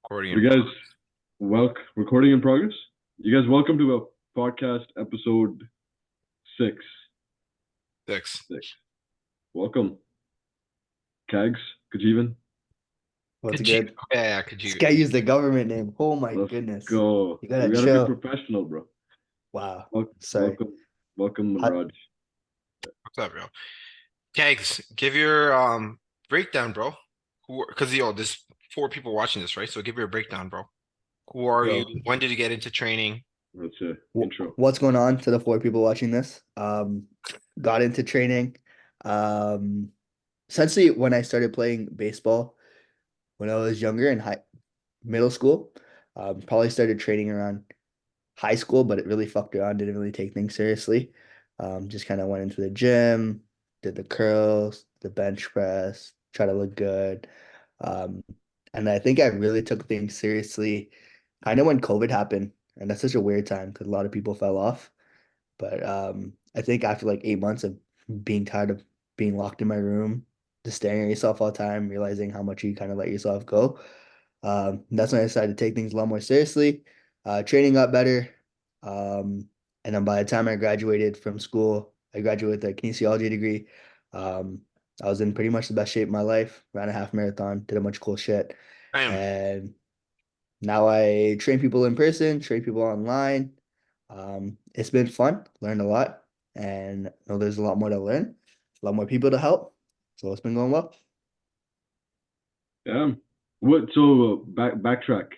Recording in You guys, recording in progress. You guys, welcome to a podcast episode six. six. Six. Welcome, Kags, Kagivan. What's Could you? good? Yeah, could This you? guy used the government name. Oh my Let's goodness. go. You gotta We gotta be chill. professional, bro. Wow. Sorry. Welcome, welcome, How, Manraj. What's up, bro? Kegs, give your breakdown, bro. Because there's four people watching this, right? So give your breakdown, bro. Who are you? Yo, When did you get into training? that's a intro. what's going on to the four people watching this? Got into training. Um, Essentially when I started playing baseball when I was younger in middle school. Probably started training around high school, but it really fucked around, didn't really take things seriously. Just kind of went into the gym, did the curls, the bench press, try to look good. Um, and I think I really took things seriously kind of when COVID happened. And that's such a weird time because a lot of people fell off. But I think after like 8 months of being tired of being locked in my room, just staring at yourself all the time, realizing how much you kind of let yourself go. That's when I decided to take things a lot more seriously. Training got better. And then by the time I graduated from school, I graduated with a kinesiology degree. Um, I was in pretty much the best shape of my life, ran a half marathon, did a bunch of cool shit. Damn. And now I train people in person, train people online. It's been fun, learned a lot, and I know there's a lot more to learn, a lot more people to help. So it's been going well. Yeah. What? So backtrack.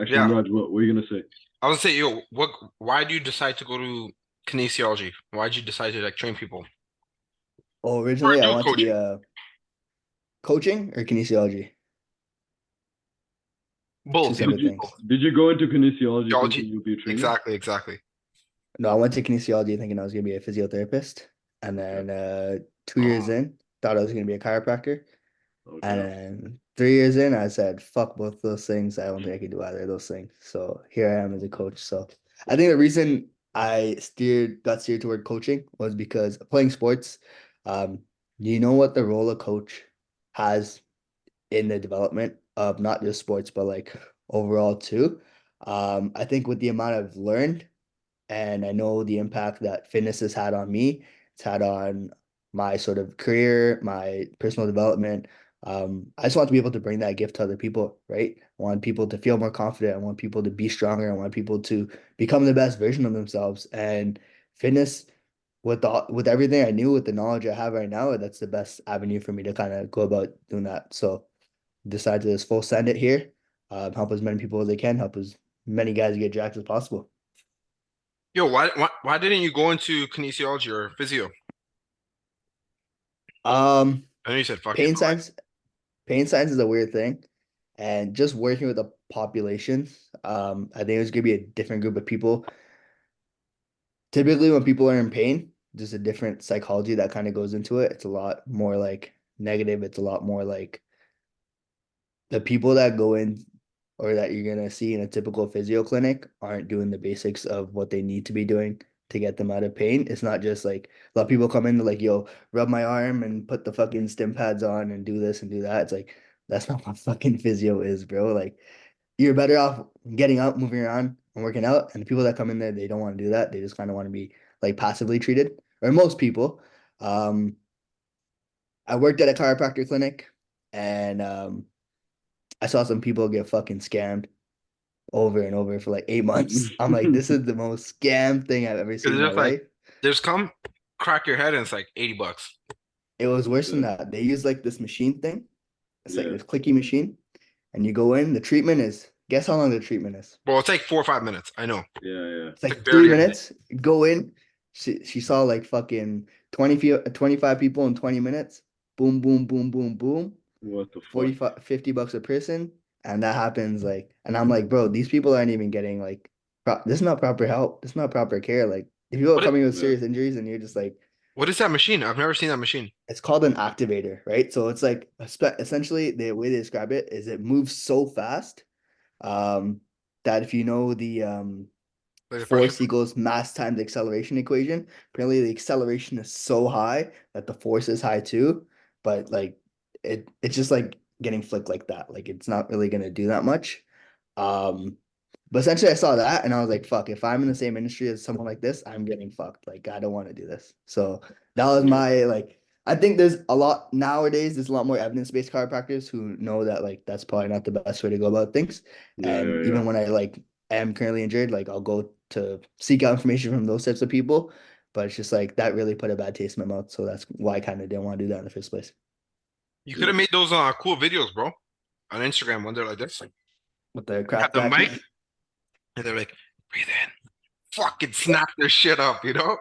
Actually, Yeah, Manraj, what were you gonna say? I was gonna say, yo, what? Why do you decide to go to kinesiology? Why did you decide to like train people Oh, or originally I do wanted to be coaching? a coaching or kinesiology, two Both. You Did separate could do you both. things. did you go into kinesiology thinking Kinesiology. you'd be a trainer? Exactly, exactly. No, I went to kinesiology thinking I was gonna be a physiotherapist, and Okay. then 2 years Oh, in, thought I was gonna be a chiropractor, Oh and damn. then 3 years in, I said, "Fuck both those things. I don't think I can do either of those things." So here I am as a coach. So I think the reason I got steered toward coaching was because playing sports. Um, do you know what the role of coach has in the development of not just sports but like overall too? I think with the amount I've learned and I know the impact that fitness has had on me. It's had on my sort of career, my personal development. I just want to be able to bring that gift to other people, right? I want people to feel more confident. I want people to be stronger. I want people to become the best version of themselves. And fitness, with everything I knew, with the knowledge I have right now, that's the best avenue for me to kind of go about doing that. So decided to just full send it here, help as many people as I can, help as many guys get jacked as possible. yo, why didn't you go into kinesiology or physio? Um, I know you said fuck it, pain but like, science, pain science is a weird thing, and just working with a population, I think it's gonna be a different group of people. Typically, when people are in pain, there's a different psychology that kind of goes into it. It's a lot more like negative. It's a lot more like the people that go in or that you're gonna see in a typical physio clinic aren't doing the basics of what they need to be doing to get them out of pain. It's not just like a lot of people come in like, yo, rub my arm and put the fucking stim pads on and do this and do that. It's like that's not what fucking physio is, bro. Like you're better off getting out, moving around, and working out. And the people that come in there, they don't want to do that. They just kind of want to be like passively treated, or most people. Um, I worked at a chiropractor clinic, and I saw some people get fucking scammed over and over for like 8 months. I'm like, this is the most scam thing I've ever seen it's in my just like life. there's come crack your head and it's like $80. It was worse than Yeah. that. They use like this machine thing. It's like Yeah. this clicky machine, and you go in. The treatment is, guess how long the treatment is? Well, it's like 4 or 5 minutes. I know. Yeah. Yeah. It's It's like like three barely anything. minutes. Go in. She saw like fucking 25 people in 20 minutes. Boom, boom, boom, boom, boom. What the fuck? 45, $50 a person. And that happens like, and I'm like, bro, these people aren't even getting like, this is not proper help. This is not proper care. Like, if people are What it, coming with Yeah. serious injuries and you're just like, what is that machine? I've never seen that machine. it's called an activator, right? So it's like, essentially, the way they describe it is it moves so fast um, that if you know the Like the pressure. force equals mass times acceleration equation. Apparently, the acceleration is so high that the force is high too. But like it's just like getting flicked like that. Like it's not really gonna do that much. But essentially I saw that and I was like, fuck, if I'm in the same industry as someone like this, I'm getting fucked. Like I don't want to do this. So that was Yeah. my like I think there's a lot nowadays, there's a lot more evidence-based chiropractors who know that like that's probably not the best way to go about things. Yeah, And yeah, yeah. even when I like am currently injured, like I'll go to seek out information from those types of people. But it's just like that really put a bad taste in my mouth. So that's why I kind of didn't want to do that in the first place. You could Yeah. have made those cool videos, bro, on Instagram when they're like this. Like, With the you have crack the mic action. and they're like, breathe in, fucking snap their shit up, you know?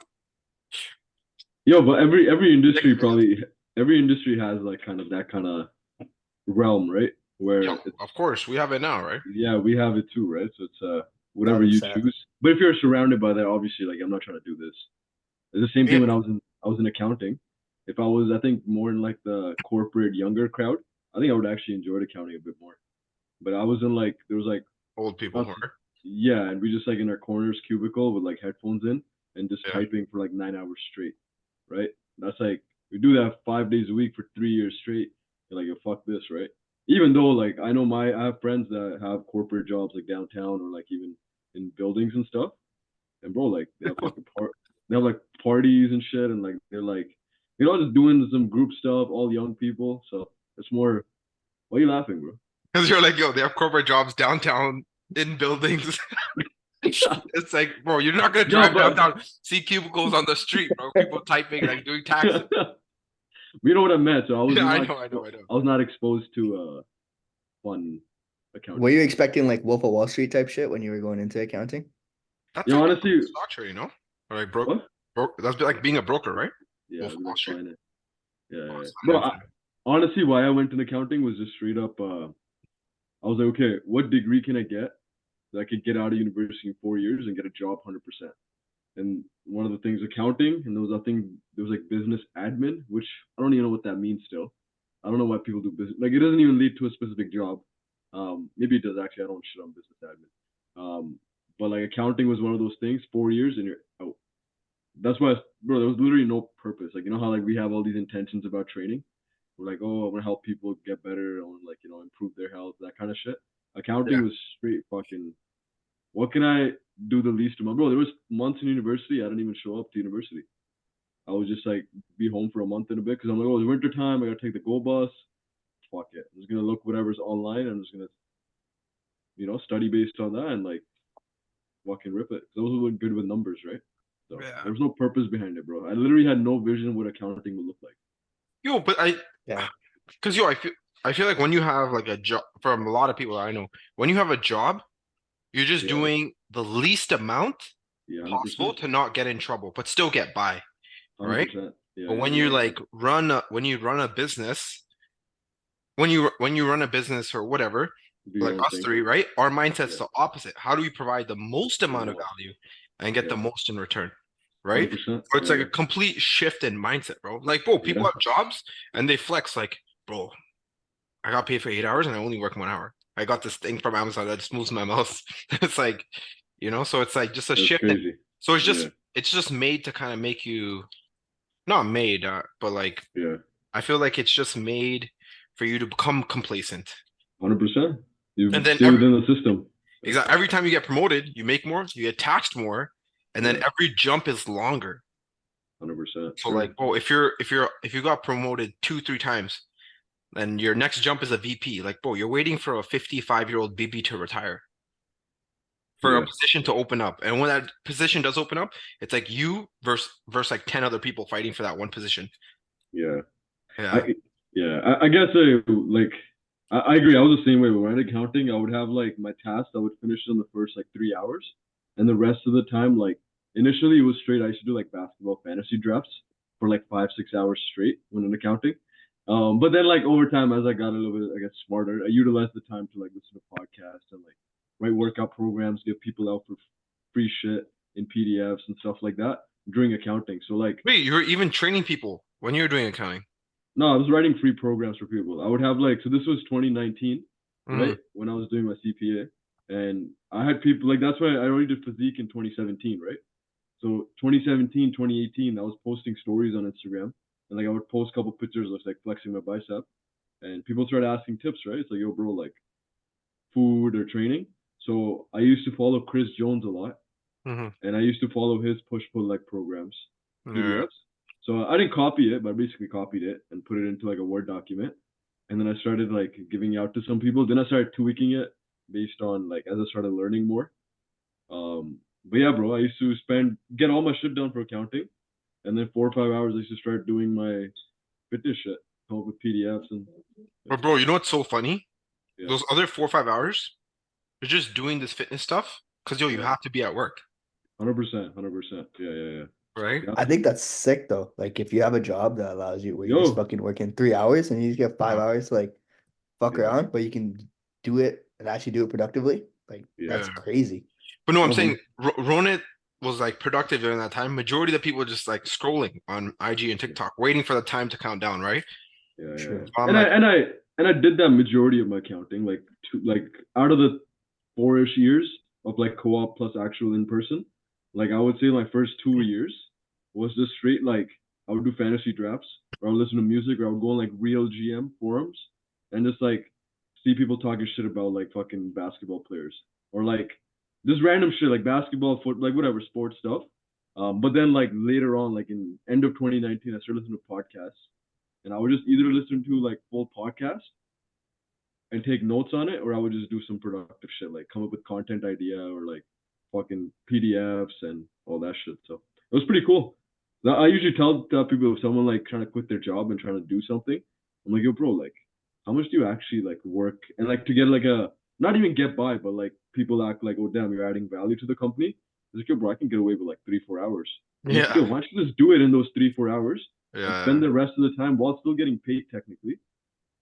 Yo, but every industry Ridiculous videos. probably every industry has like kind of that kind of realm, right? Where Yo, it's of course, we have it now, right? yeah, we have it too, right? So it's whatever you 100%. choose. But if you're surrounded by that, obviously, like I'm not trying to do this. It's the same thing Yeah. when I was in accounting. If I was, I think, more in like the corporate younger crowd, I think I would actually enjoy accounting a bit more. But I was in like there was like Old people, not, right? yeah, and we just like in our corners cubicle with like headphones in and just Yeah. typing for like 9 hours straight, right? That's like we do that 5 days a week for 3 years straight. You're like, yo, fuck this, right? Even though like I have friends that have corporate jobs like downtown or like even in buildings and stuff, and bro, like they have like parties and shit, and like they're like, just doing some group stuff, all young people. So it's more. Why are you laughing, bro? Because you're like, yo, they have corporate jobs downtown in buildings. It's like, bro, you're not gonna No, drive but downtown, see cubicles on the street, bro. People typing, like doing taxes. you know what I meant. So Yeah, I know, I know, I know. I was not exposed to fun Were accounting. you expecting like Wolf of Wall Street type shit when you were going into accounting? That's You know, like honestly, stock trading, no? Or like what? that's like being a broker, right? Yeah, Wolf of it'd be Wall like Street. finance. Yeah, Oh, yeah, yeah. it's Bro. finance. Honestly, why I went in accounting was just straight up. I was like, okay, what degree can I get that I could get out of university in 4 years and get a job 100%? And one of the things accounting, and there was like business admin, which I don't even know what that means still. I don't know why people do business. Like it doesn't even lead to a specific job. Maybe it does actually. I don't shit on business admin. But like accounting was one of those things. 4 years and you're out. That's why, bro. There was literally no purpose. Like you know how like we have all these intentions about training. We're like, oh, I want to help people get better. I want to like improve their health, that kind of shit. Accounting Yeah. was straight fucking what can I do the least amount? Bro, there was months in university I didn't even show up to university. I was just like be home for a month and a bit because I'm like, oh, it's winter time. I gotta take the go bus. Fuck it. I'm just gonna look whatever's online. I'm just gonna study based on that and like fucking rip it. Those were good with numbers, right? So Yeah. there was no purpose behind it, bro. I literally had no vision of what accounting would look like. Yo, but Yeah. because I feel like when you have like a job, from a lot of people I know, when you have a job, you're just Yeah, doing the least amount yeah, hundred possible percent, to not get in trouble, but still get by, 100 right? percent. Yeah, But yeah, when yeah. you like when you run a business, when you run a business or whatever, Do like your own us thing. three, right? Our mindset's Yeah, the opposite. How do we provide the most amount of yeah, value and get yeah, the most in return, hundred right? percent. So it's Yeah, like a complete shift in mindset, bro. Like, bro, yeah, people have jobs and they flex like, bro, I got paid for 8 hours and I only work 1 hour. I got this thing from Amazon that just moves my mouse. It's like, so it's like just a that's shift. crazy. So Yeah, it's just made to kind of make you not made, but like yeah, I feel like it's just made for you to become complacent. 100%. And You then stay within the system. Yeah, every time you get promoted, you make more, you get taxed more, and then yeah, every jump is longer. 100%. So True. like, oh, if you got promoted 2, 3 times, then your next jump is a VP. Like, bro, you're waiting for a 55-year-old BB to retire for a Yeah, position to open up. And when that position does open up, it's like you versus like 10 other people fighting for that one position. yeah. Yeah. I yeah. I guess like I agree. I was the same way. When I did accounting, I would have like my tasks. I would finish in the first like 3 hours, and the rest of the time, like initially it was straight. I used to do like basketball fantasy drafts for like 5 6 hours straight when in accounting. But then like over time, as I got a little bit, I got smarter. I utilized the time to like listen to podcasts and like write workout programs, give people out for free shit in PDFs and stuff like that during accounting. So like Wait, you're even training people when you're doing accounting. no, I was writing free programs for people. I would have like so this was 2019, right? Mm. When I was doing my CPA, and I had people like that's why I already did physique in 2017, right? So 2017, 2018, I was posting stories on Instagram, and like I would post a couple pictures of like flexing my bicep, and people started asking tips, right? It's like, yo, bro, like food or training. So I used to follow Chris Jones a lot, Mhm. and I used to follow his push-pull leg programs, Yeah. PDFs. So I didn't copy it, but I basically copied it and put it into like a Word document. And then I started like giving it out to some people. Then I started tweaking it based on like as I started learning more. But yeah, bro, I used to get all my shit done for accounting, and then 4 or 5 hours I used to start doing my fitness shit, come up with PDFs and But bro, you know what's so funny? yeah, Those other 4 or 5 hours, you're just doing this fitness stuff because yo, you yeah, have to be at work, 100%, 100%, yeah, yeah, yeah. right? You I have to. think that's sick though. Like if you have a job that allows you where you just Yo, fucking work in 3 hours and you just get five Uh, hours to like fuck yeah, around, but you can do it and actually do it productively. Like yeah, that's yeah. crazy. But no, I'm no, saying Rounit was like productive during that time. Majority of the people just like scrolling on IG and TikTok, waiting for the time to count down, right? yeah, yeah, yeah. True. So I'm And I like, and I and I did that majority of my accounting, like out of the 4-ish years of like co-op plus actual in person, like I would say my first 2 years was just straight like I would do fantasy drafts, or I would listen to music, or I would go on like real GM forums and just like see people talking shit about like fucking basketball players, or like just random shit like basketball, foot, like whatever sports stuff. But then like later on, like in end of 2019, I started listening to podcasts, and I would just either listen to like full podcast and take notes on it, or I would just do some productive shit, like come up with content idea or like fucking PDFs and all that shit. So it was pretty cool. I usually tell people if someone like trying to quit their job and trying to do something, I'm like, yo, bro, like, how much do you actually like work and like to get like a not even get by, but like people act like, oh damn, you're adding value to the company. It's like, yo, bro, I can get away with like 3 4 hours. I'm like, yeah, yo, why don't you just do it in those 3 4 hours and spend yeah, the rest of the time while still getting paid technically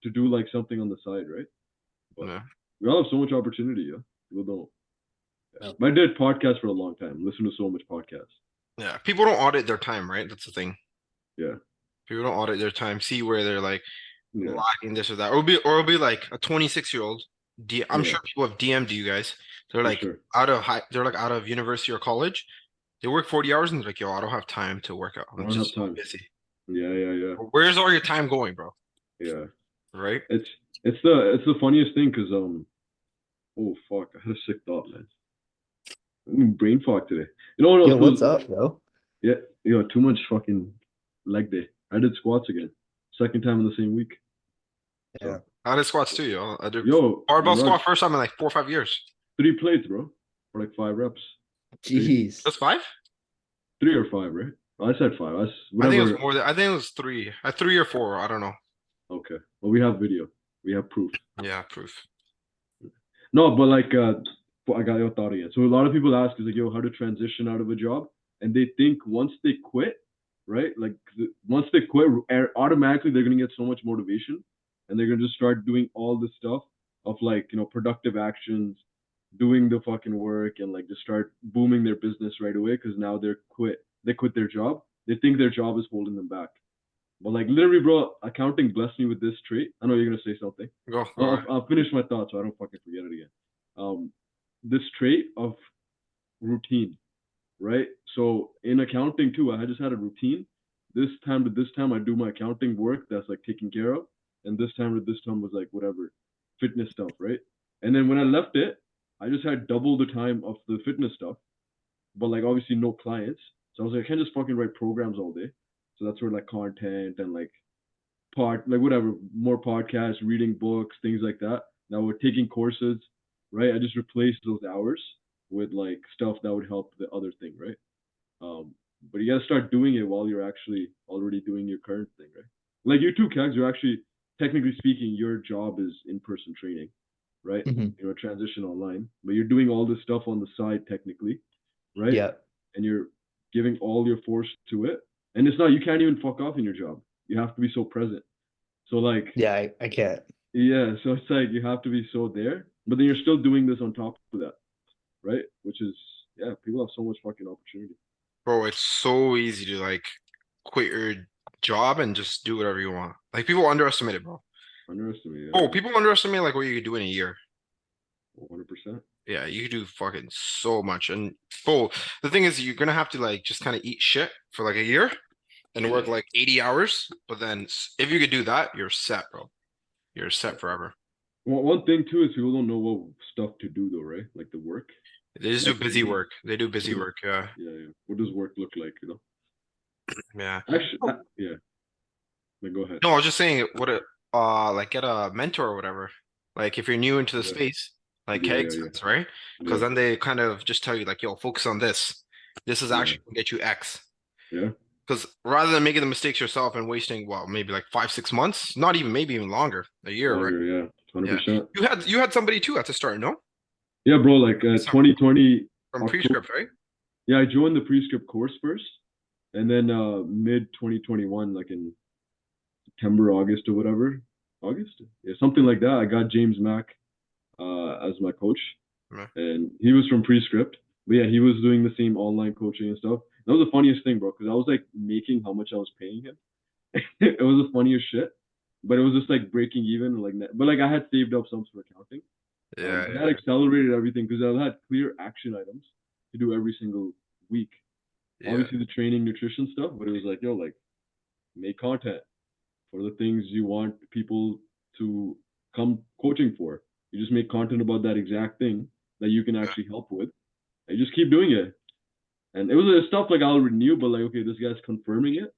to do like something on the side, right? But yeah. we all have so much opportunity, yeah. People don't. Yeah. Yep. But I did podcasts for a long time. Listen to so much podcasts. Yeah. People don't audit their time, right? That's the thing. Yeah. People don't audit their time, see where they're like Yeah. lacking this or that. Or it'll be like a 26-year-old. I'm Yeah. sure people have DM'd you guys. They're For like sure. they're like out of university or college. They work 40 hours and they're like, yo, I don't have time to work out. I I'm don't have just so time. busy. Yeah, yeah, yeah. Where's all your time going, bro? Yeah. Right? It's the funniest thing because oh fuck, I had a sick thought, man. I'm in brain fog today. You know what Yo, else what's was up, bro? yeah, too much fucking leg day. I did squats again. Second time in the same week. Yeah. So I did squats too, yo. I did yo, barbell Manraj, squat first time in like 4 or 5 years. 3 plates, bro. For like 5 reps. Crazy. Jeez. Just five? 3 or 5, right? I said five. I think it was Whatever. more than I think it was three. 3 or 4. I don't know. Okay. Well, we have video. We have proof. Yeah, proof. No, but like, I got your thought again. So a lot of people ask is like, yo, how to transition out of a job, and they think once they quit, right? Like once they quit, automatically they're gonna get so much motivation, and they're gonna just start doing all the stuff of like productive actions, doing the fucking work, and like just start booming their business right away because now they quit their job. They think their job is holding them back. But like literally, bro, accounting blessed me with this trait. I know you're gonna say something. Go I'll, ahead. I'll finish my thought so I don't fucking forget it again. This trait of routine, right? So in accounting too, I just had a routine. This time to this time, I do my accounting work that's like taken care of, and this time to this time was like whatever fitness stuff, right? And then when I left it, I just had double the time of the fitness stuff, but like obviously no clients. So I was like, I can't just fucking write programs all day. So that's where like content and like like whatever, more podcasts, reading books, things like that. Now we're taking courses, right? I just replaced those hours with like stuff that would help the other thing, right? Um, but you gotta start doing it while you're actually already doing your current thing, right? Like you too, Kegs, you're actually technically speaking, your job is in-person training, right? Hmm. Transition online, but you're doing all this stuff on the side technically, right? Yeah. And you're giving all your force to it. And it's not, you can't even fuck off in your job. You have to be so present. So like, Yeah, I can't. yeah, so it's like you have to be so there, but then you're still doing this on top of that, right? Which is yeah, people have so much fucking opportunity. Bro, it's so easy to like quit your job and just do whatever you want. Like people underestimate it, bro. Underestimate, Oh, yeah, people underestimate like what you could do in a year. 100%. Yeah, you could do fucking so much. And bro, the thing is you're gonna have to like just kind of eat shit for like a year and work Yeah, like 80 hours. But then if you could do that, you're set, bro. You're yeah, set forever. One thing too is people don't know what stuff to do though, right? Like the work. They just do Like busy work. They do what busy does work. Yeah, yeah. What does work look like? yeah. Actually, yeah. Like go ahead. No, I was just saying what a like get a mentor or whatever. Like if you're new into the Yeah. space, like Yeah. kegs, Yeah. Yeah. right? Because Yeah. then they kind of just tell you like, yo, focus on this. This is Yeah. actually gonna get you X. Yeah. Because rather than making the mistakes yourself and wasting, well, maybe like 5, 6 months, not even maybe even longer, a year, right? Longer. Yeah. Yeah. 100%. You had somebody too at the start, no? Yeah, bro. Like Some 2020 from October. Prescript, right? Yeah, I joined the Prescript course first, and then mid 2021, like in September, August, or whatever. August? Yeah, something like that. I got James Mack as my coach, Yeah. and he was from Prescript. But yeah, he was doing the same online coaching and stuff. That was the funniest thing, bro, because I was like making how much I was paying him. It was the funniest shit. But it was just like breaking even, like that. But like I had saved up some for accounting. Yeah, But that yeah, accelerated everything because I had clear action items to do every single week. yeah. Obviously the training, nutrition stuff, but it was like, yo, like make content for the things you want people to come coaching for. You just make content about that exact thing that you can actually help with. And you just keep doing it. And it was stuff like I already knew, but like, okay, this guy's confirming it,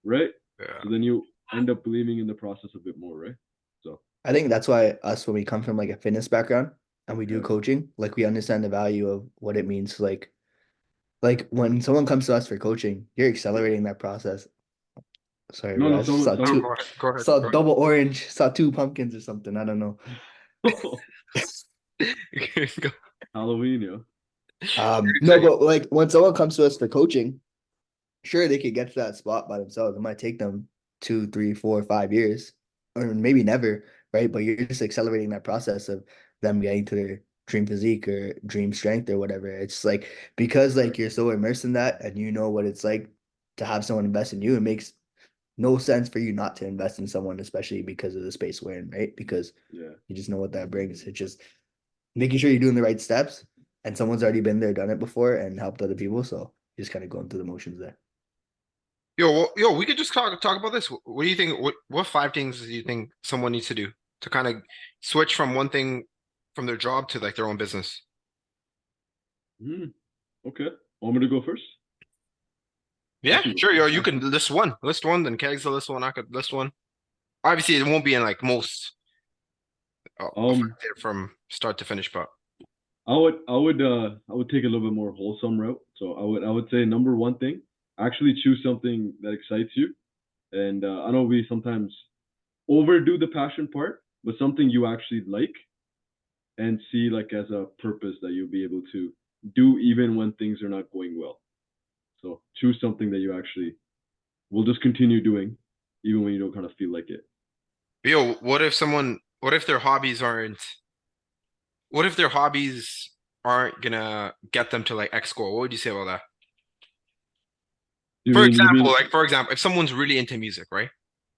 right? Yeah. So then you end up believing in the process a bit more, right? So I think that's why us, when we come from like a fitness background and we do yeah. coaching, like we understand the value of what it means to like when someone comes to us for coaching, you're accelerating that process. Sorry, No, bro. I no, saw No, two, go ahead. Go ahead. saw Go double orange, saw two pumpkins or something. I don't know. ahead. Go. Halloween, yeah. No, but like when someone comes to us for coaching, sure they could get to that spot by themselves. It might take them 2, 3, 4, 5 years, or maybe never, right? But you're just accelerating that process of them getting to their dream physique or dream strength or whatever. It's like because like you're so immersed in that and you know what it's like to have someone invest in you, it makes no sense for you not to invest in someone, especially because of the space we're in, right? Because Yeah. you just know what that brings. It's just making sure you're doing the right steps and someone's already been there, done it before and helped other people. So just kind of going through the motions there. Yo, we could just talk about this. What do you think? What 5 things do you think someone needs to do to kind of switch from one thing from their job to like their own business? Hmm. Okay. Want me to go first? I Yeah, can go sure. Yo, first. you can list one, then Kegs will list one. I could list one. Obviously, it won't be in like most Um, effective from start to finish, but I would take a little bit more wholesome route. So I would say number one thing, actually choose something that excites you. And I know we sometimes overdo the passion part, but something you actually like and see like as a purpose that you'll be able to do even when things are not going well. So choose something that you actually will just continue doing even when you don't kind of feel like it. yo, what if their hobbies aren't gonna get them to like X goal? What would you say about that? You mean For example, if someone's really into music, right?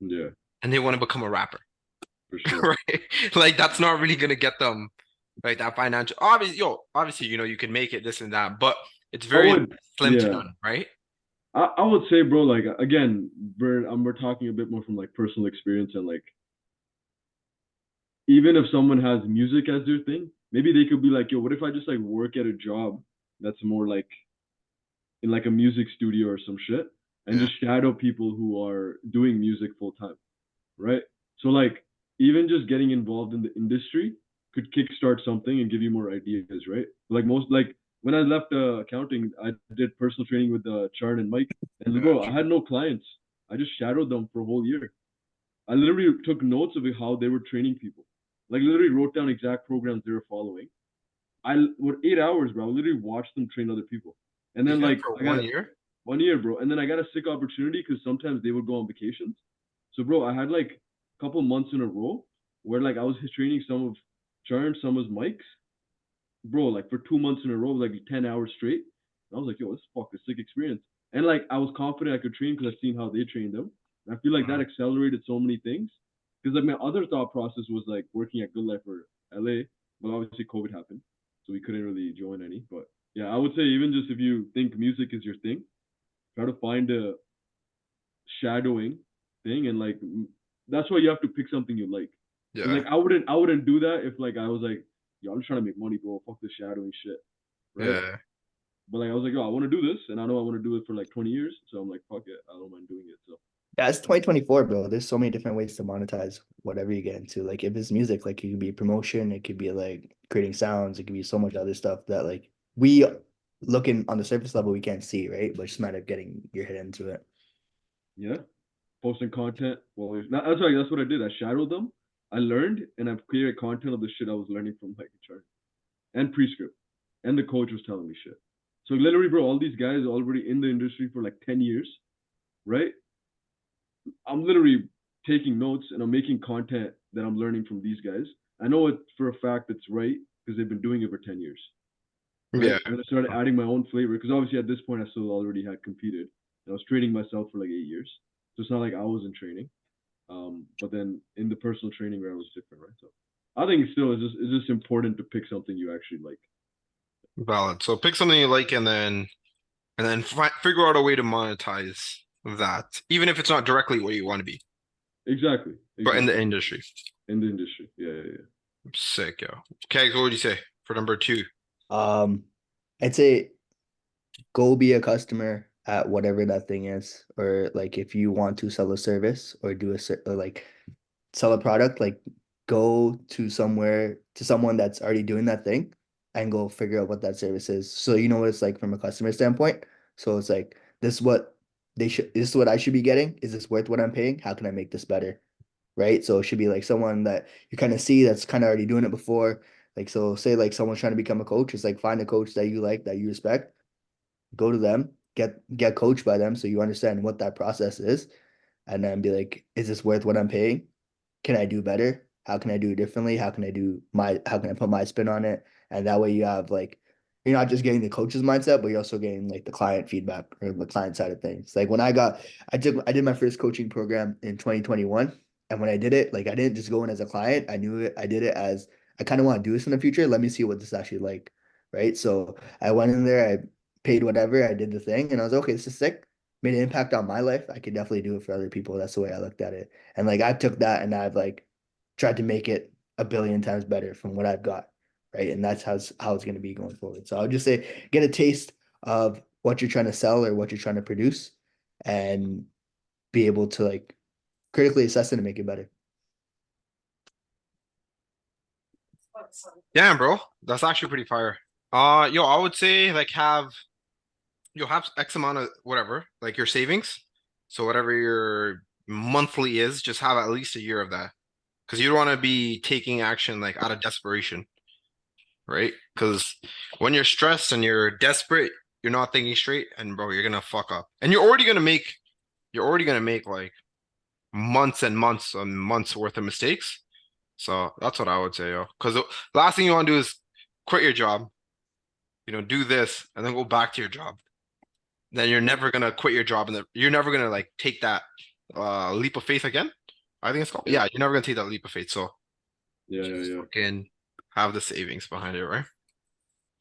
yeah, And they want to become a rapper, for sure. right? Like that's not really gonna get them right that financial. Obviously, you can make it this and that, but it's I very would slim to yeah. none, right? I would say, bro, like again, we're talking a bit more from like personal experience and like even if someone has music as their thing, maybe they could be like, yo, what if I just like work at a job that's more like in like a music studio or some shit and Yeah. just shadow people who are doing music full time, right? So like even just getting involved in the industry could kickstart something and give you more ideas, right? Like most like when I left accounting, I did personal training with Charn and Mike, and Yeah. bro, I had no clients. I just shadowed them for a whole year. I literally took notes of how they were training people. Like literally wrote down exact programs they were following. I with 8 hours, bro. I literally watched them train other people. And You then did it like for I got one year? 1 year, bro. And then I got a sick opportunity because sometimes they would go on vacations. So, bro, I had like a couple months in a row where like I was training some of Charn, some of Mike's, bro, like for 2 months in a row, like 10 hours straight. And I was like, yo, this is fucking sick experience. And like I was confident I could train because I've seen how they trained them. And I feel like that Mhm. accelerated so many things. Because like my other thought process was like working at Good Life or LA, but obviously COVID happened, so we couldn't really join any. But yeah, I would say even just if you think music is your thing, try to find a shadowing thing and like that's why you have to pick something you like. And Yeah. like I wouldn't do that if like I was like, yo, I'm just trying to make money, bro. Fuck this shadowing shit, right? Yeah. But like I was like, yo, I want to do this, and I know I want to do it for like 20 years, so I'm like, fuck it, I don't mind doing it. So Yeah, it's 2024, bro. There's so many different ways to monetize whatever you get into. Like if it's music, like it could be promotion, it could be like creating sounds, it could be so much other stuff that like we looking on the surface level we can't see, right? But it's just a matter of getting your head into it. yeah, posting content. Well, that's what I did. I shadowed them. I learned, and I've created content of the shit I was learning from like chart and prescript, and the coach was telling me shit. So literally, bro, all these guys already in the industry for like 10 years, right? I'm literally taking notes and I'm making content that I'm learning from these guys. I know it for a fact it's right because they've been doing it for 10 years, right? Yeah. And then I started adding my own flavor because obviously at this point I still already had competed. And I was training myself for like 8 years. So it's not like I was in training. But then in the personal training where I was different, right? So I think it's just important to pick something you actually like. Valid. So pick something you like and then figure out a way to monetize that, even if it's not directly where you want to be, Exactly. but in the Exactly. industry. In the industry. Yeah, yeah, yeah. Sick, yo. Okay, so what would you say for number two? Um, I'd say go be a customer at whatever that thing is, or like if you want to sell a service or do or like sell a product, like go to somewhere to someone that's already doing that thing and go figure out what that service is. So you know what it's like from a customer standpoint. So it's like this is what this is what I should be getting. Is this worth what I'm paying? How can I make this better? Right? So it should be like someone that you kind of see that's kind of already doing it before. Like so say like someone's trying to become a coach, it's like find a coach that you like, that you respect, go to them, get coached by them so you understand what that process is, and then be like, is this worth what I'm paying? Can I do better? How can I do it differently? How can I put my spin on it? And that way you have like you're not just getting the coach's mindset, but you're also getting like the client feedback or the client side of things. Like when I did my first coaching program in 2021. And when I did it, like I didn't just go in as a client. I knew it, I did it as I kind of want to do this in the future. Let me see what this is actually like. Right. So I went in there, I paid whatever, I did the thing, and I was okay, this is sick. Made an impact on my life. I could definitely do it for other people. That's the way I looked at it. And like I took that and I've like tried to make it a billion times better from what I've got. Right. And that's how it's going to be going forward. So I would just say get a taste of what you're trying to sell or what you're trying to produce and be able to like critically assess it and make it better. Damn, bro, that's actually pretty fire. Yo, I would say like you'll have X amount of whatever, like your savings. So whatever your monthly is, just have at least a year of that. Because you don't want to be taking action like out of desperation, right? Because when you're stressed and you're desperate, you're not thinking straight, and bro, you're gonna fuck up. And you're already gonna make like months and months and months worth of mistakes. So that's what I would say, yo. Because the last thing you want to do is quit your job, do this and then go back to your job. Then you're never gonna quit your job and you're never gonna like take that leap of faith again. I think it's called. Yeah. Yeah, you're never gonna take that leap of faith. So Yeah, yeah, just yeah. fucking have the savings behind it, right?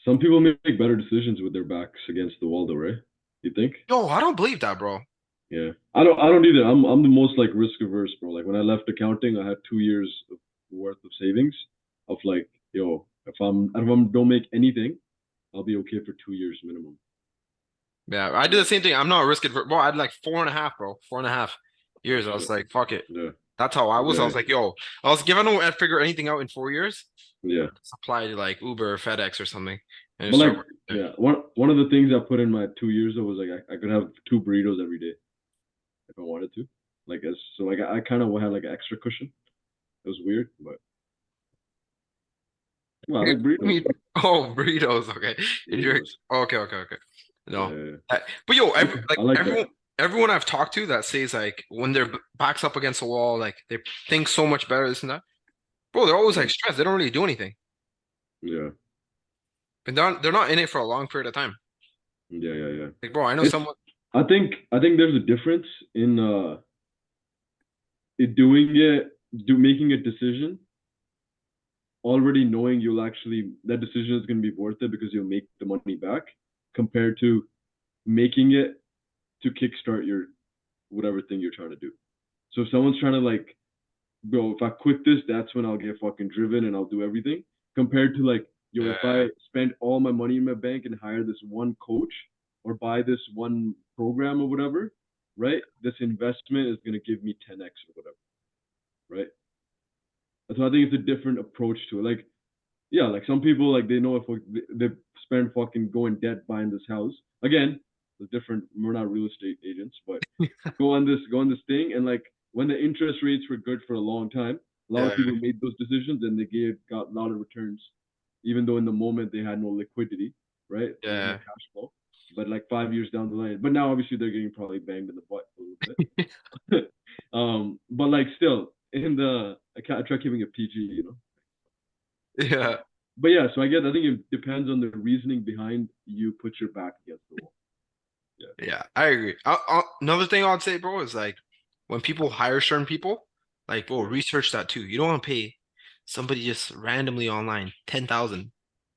Some people make better decisions with their backs against the wall though, right? You think? Yo, I don't believe that, bro. Yeah. I don't either. I'm the most like risk averse, bro. Like when I left accounting, I had 2 years of worth of savings of like, yo, if I don't make anything, I'll be okay for 2 years minimum. Yeah, I did the same thing. I'm not risking for, bro. I had like 4.5, bro. 4.5 years. I was Shit. like, fuck it. Yeah. That's how I was. I Yeah. was like, yo, I was if I don't figure anything out in 4 years, Yeah. just apply to like Uber or FedEx or something and But just like, start working there. yeah, one of the things I put in my 2 years though was like I could have 2 burritos every day if I wanted to. Like as so like I kind of had like an extra cushion. It was weird, but well, I like I burritos. mean, oh, burritos. Okay. Burritos. Okay, okay, okay. Yeah, No. yeah, yeah. But yo, I like that. everyone I've talked to that says like when their backs up against the wall, like they think so much better, this and that. Bro, they're always like Mm. stressed. They don't really do anything. Yeah, And they're not in it for a long period of time. yeah, yeah, yeah. Like, bro, I know It's someone. I think there's a difference in it doing it do making a decision already knowing you'll actually that decision is going to be worth it because you'll make the money back compared to making it to kickstart your whatever thing you're trying to do. So if someone's trying to like bro, if I quit this, that's when I'll get fucking driven and I'll do everything. Compared to like, yo, if Yeah, I spend all my money in my bank and hire this one coach or buy this one program or whatever, right? This investment is gonna give me 10x or whatever, right? So I think it's a different approach to it. Like, yeah, like some people like they know if they spend fucking go in debt buying this house. Again, it's different. We're not real estate agents, but go on this thing and like when the interest rates were good for a long time, a lot of yeah, people made those decisions and they got a lot of returns, even though in the moment they had no liquidity, right? There was no yeah. cash flow. But like 5 years down the line, but now obviously they're getting probably banged in the butt a little bit. But like still in the I try keeping it PG, you know. Yeah. But yeah, so I think it depends on the reasoning behind you put your back against the wall. Yeah, Yeah, I agree. Another thing I'd say, bro, is like when people hire certain people, like, bro, yeah, research that too. You don't want to pay somebody just randomly online 10,000,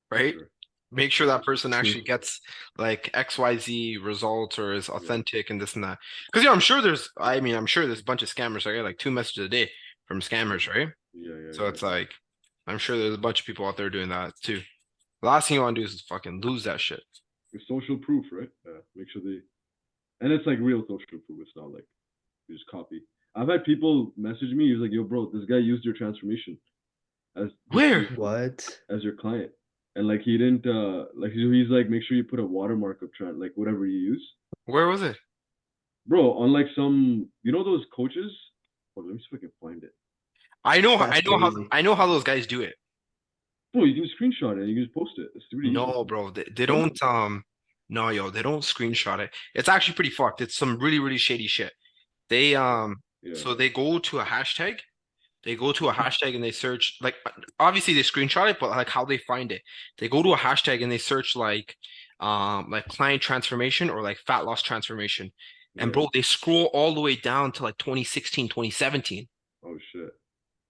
for right? sure, Make sure for that sure. person actually gets like XYZ results or is Yeah, authentic and this and that. Because yeah, I'm sure I'm sure there's a bunch of scammers. I get like 2 messages a day from scammers, right? yeah, yeah, So yeah. it's like I'm sure there's a bunch of people out there doing that too. The last thing you want to do is fucking lose that shit. It's social proof, right? Make sure and it's like real social proof. It's not like you just copy. I've had people message me. He's like, "Yo, bro, this guy used your transformation as just Where? What? as your client, and like he didn't like he's like, make sure you put a watermark of like whatever you use, Where was it? bro. On like some, you know those coaches. Hold on, let me see if I can find it. That's crazy. I know how those guys do it. Bro, you can screenshot it and you can just post it. It's really easy. No, bro, they No? don't no, yo, they don't screenshot it. It's actually pretty fucked. It's some really, really shady shit. They Yeah. so they go to a hashtag. They go to a Mhm. hashtag and they search like obviously they screenshot it, but like how they find it. They go to a hashtag and they search like client transformation or like fat loss transformation. And Yeah. bro, they scroll all the way down to like 2016, 2017. Oh shit.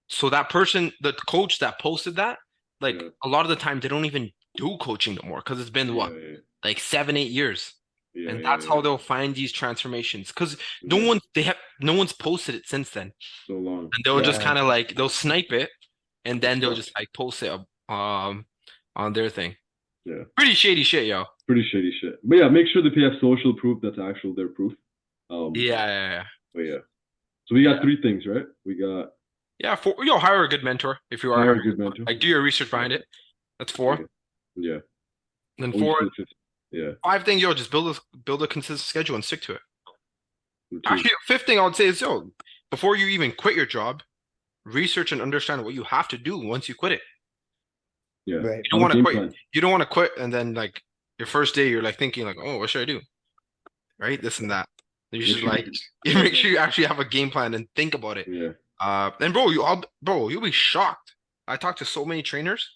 So that person, the coach that posted that, like Yeah. a lot of the time they don't even do coaching no more because it's been Yeah. what, Yeah. like 7, 8 years. Yeah. And Yeah. that's how Yeah. they'll find these transformations. Because Yeah. no one's posted it since then. So long. And they'll just Yeah. kind of like they'll snipe it and It's then they'll fucked. just like post it on their thing. Yeah. Pretty shady shit, yo. Pretty shady shit. But yeah, make sure that they have social proof that's actual their proof. Um. Yeah, yeah, yeah. But yeah. So we got Yeah. three things, right? We got Yeah, for yo, hire a good mentor if you are hire a hiring. good mentor. Like do your research Yeah. behind it. That's Okay. four. Yeah. Then Always four, do the fifth. Yeah. five thing, yo, just build a consistent schedule and stick to it. Routine. Actually, fifth thing I would say is, yo, before you even quit your job, research and understand what you have to do once you quit it. Yeah. Right. You don't Have a want to game quit. plan. You don't want to quit and then like your first day, you're like thinking like, oh, what should I do? Right? This and that. You Make should sure like you you yeah. make sure you actually have a game plan and think about it. Yeah. And bro, you'll be shocked. I talked to so many trainers.